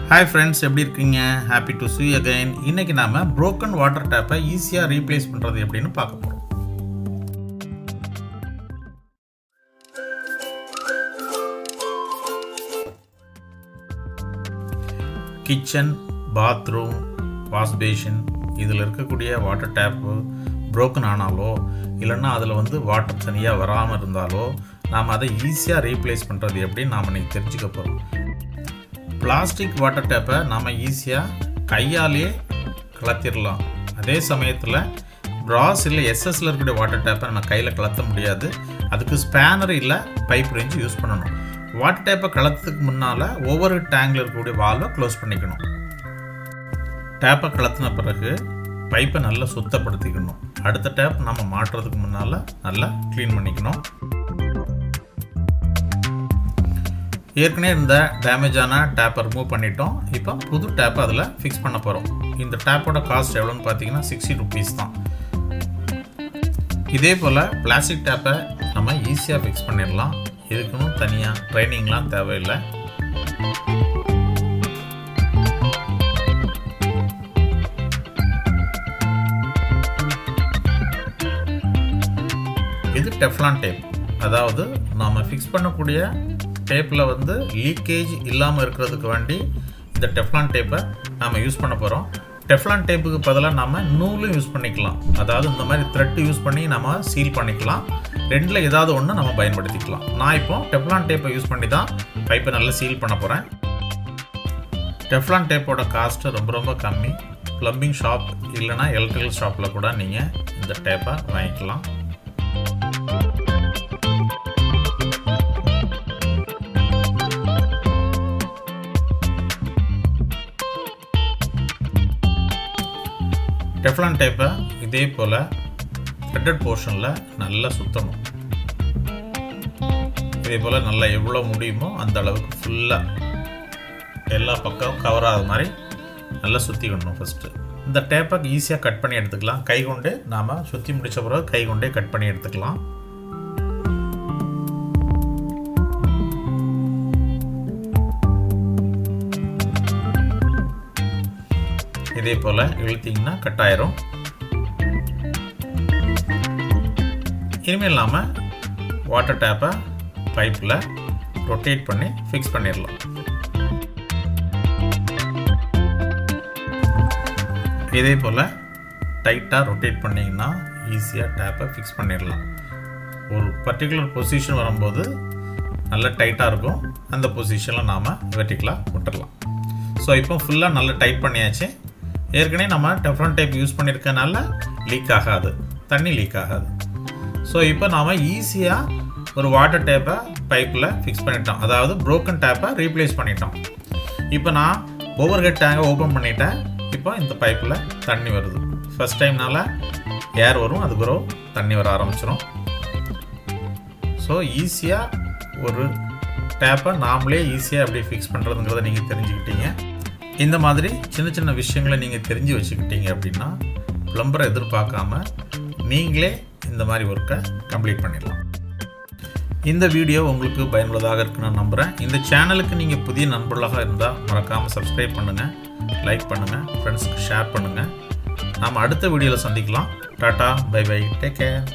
Hi friends, எப்படி இருக்கீங்க? Happy to see you again. இன்னைக்கு நாம broken water tap ஈஸியா ரீப்ளேஸ் பண்றது எப்படின்னு பார்க்க போறோம். கிச்சன், பாத்ரூம், வாஷ் பேசின் இதில் இருக்கக்கூடிய வாட்டர் டேப்பு broken ஆனாலோ இல்லைன்னா அதில் வாட்டர் தனியாக வராமல் இருந்தாலோ நாம் அதை ஈஸியாக ரீப்ளேஸ் பண்ணுறது எப்படின்னு நாம் இன்னைக்கு தெரிஞ்சுக்க போகிறோம். பிளாஸ்டிக் வாட்டர் டேப்பை நாம் ஈஸியாக கையாலேயே கலத்திடலாம். அதே சமயத்தில் பிராஸ் இல்லை எஸ்எஸ்ல இருக்கக்கூடிய வாட்டர் டேப்பை நம்ம கையில் கலத்த முடியாது. அதுக்கு ஸ்பேனர் இல்லை பைப் ரேஞ்சு யூஸ் பண்ணணும். வாட்டர் டேப்பை கலத்துறதுக்கு முன்னால் ஒவ்வொரு டேங்கில் இருக்கக்கூடிய வால்வை க்ளோஸ் பண்ணிக்கணும். டேப்பை கலத்தின பிறகு பைப்பை நல்லா சுத்தப்படுத்திக்கணும். அடுத்த டேப் நம்ம மாட்டுறதுக்கு முன்னால் நல்லா க்ளீன் பண்ணிக்கணும். ஏற்கனவே இந்த டேமேஜான டேப்பை ரிமூவ் பண்ணிட்டோம். இப்போ புது டேப்பை அதில் ஃபிக்ஸ் பண்ண போகிறோம். இந்த டேப்போட காஸ்ட் எவ்வளோன்னு பார்த்தீங்கன்னா 60 rupees தான். இதே போல் பிளாஸ்டிக் டேப்பை நம்ம ஈஸியாக ஃபிக்ஸ் பண்ணிடலாம். இதுக்குன்னு தனியாக ட்ரைனிங்லாம் தேவையில்லை. இது டெஃப்லான் டேப். அதாவது நாம் ஃபிக்ஸ் பண்ணக்கூடிய டேப்பில் லீக்கேஜ் இல்லாமல் இருக்கிறதுக்கு வேண்டி இந்த டெஃப்லான் டேப்பை நாம் யூஸ் பண்ண போகிறோம். டெஃப்லான் டேப்புக்கு பதிலாக நாம் நூலும் யூஸ் பண்ணிக்கலாம். அதாவது இந்த மாதிரி த்ரெட் யூஸ் பண்ணி நம்ம சீல் பண்ணிக்கலாம். ரெண்டில் ஏதாவது ஒன்று நம்ம பயன்படுத்திக்கலாம். நான் இப்போ டெஃப்லான் டேப்பை யூஸ் பண்ணி தான் பைப்பை நல்லா சீல் பண்ண போகிறேன். டெஃப்லான் டேப்போட காஸ்ட்டு ரொம்ப கம்மி. ப்ளம்பிங் ஷாப் இல்லைனா எலக்ட்ரிக்கல் ஷாப்பில் கூட நீங்கள் இந்த டேப்பை வாங்கிக்கலாம். டெஃப்லான் டேப்பை இதே போல் த்ரெட்டட் போர்ஷனில் நல்லா சுற்றணும். இதே போல் நல்லா எவ்வளோ முடியுமோ அந்த அளவுக்கு ஃபுல்லாக எல்லா பக்கம் கவர் ஆகாத மாதிரி நல்லா சுற்றிக்கணும். ஃபஸ்ட்டு இந்த டேப்பை ஈஸியாக கட் பண்ணி எடுத்துக்கலாம். கை கொண்டே நாம் சுற்றி முடித்த பிறகு கை கொண்டே கட் பண்ணி எடுத்துக்கலாம். இதே போல் இழுத்தீங்கன்னா கட் ஆயிரும். இனிமேல் நாம் வாட்டர் டேப்பை பைப்பில் ரொட்டேட் பண்ணி ஃபிக்ஸ் பண்ணிடலாம். இதே போல் டைட்டாக ரொட்டேட் பண்ணிங்கன்னா ஈஸியாக டேப்பை ஃபிக்ஸ் பண்ணிடலாம். ஒரு பர்டிகுலர் பொசிஷன் வரும்போது நல்லா டைட்டாக இருக்கும். அந்த பொசிஷனில் நாம் வெர்டிக்கலாக விட்டுடலாம். ஸோ இப்போ ஃபுல்லாக நல்லா டைட் பண்ணியாச்சு. ஏற்கனவே நம்ம டெஃப்லான் டேப் யூஸ் பண்ணியிருக்கனால லீக் ஆகாது, தண்ணி லீக் ஆகாது. ஸோ இப்போ நாம் ஈஸியாக ஒரு வாட்டர் டேப்பை பைப்பில் ஃபிக்ஸ் பண்ணிட்டோம். அதாவது ப்ரோக்கன் டேப்பை ரீப்ளேஸ் பண்ணிட்டோம். இப்போ நான் ஓவர் ஹெட் டேங்கை ஓப்பன் பண்ணிட்டேன். இப்போ இந்த பைப்பில் தண்ணி வருது. ஃபஸ்ட் டைம்னால ஏர் வரும், அதுக்கப்புறம் தண்ணி வர ஆரம்பிச்சிடும். ஸோ ஈஸியாக ஒரு டேப்பை நாமளே ஈஸியாக எப்படி ஃபிக்ஸ் பண்ணுறதுங்கிறத நீங்கள் தெரிஞ்சுக்கிட்டீங்க. இந்த மாதிரி சின்ன சின்ன விஷயங்களை நீங்கள் தெரிஞ்சு வச்சுக்கிட்டீங்க அப்படின்னா ப்ளம்பரை எதிர்பார்க்காம நீங்களே இந்த மாதிரி ஒர்க்கை கம்ப்ளீட் பண்ணிடலாம். இந்த வீடியோ உங்களுக்கு பயனுள்ளதாக இருக்குன்னு நான் நம்புகிறேன். இந்த சேனலுக்கு நீங்கள் புதிய நண்பர்களாக இருந்தால் மறக்காமல் சப்ஸ்கிரைப் பண்ணுங்கள், லைக் பண்ணுங்கள், ஃப்ரெண்ட்ஸுக்கு ஷேர் பண்ணுங்கள். நாம் அடுத்த வீடியோவில் சந்திக்கலாம். Tata, bye bye, take care.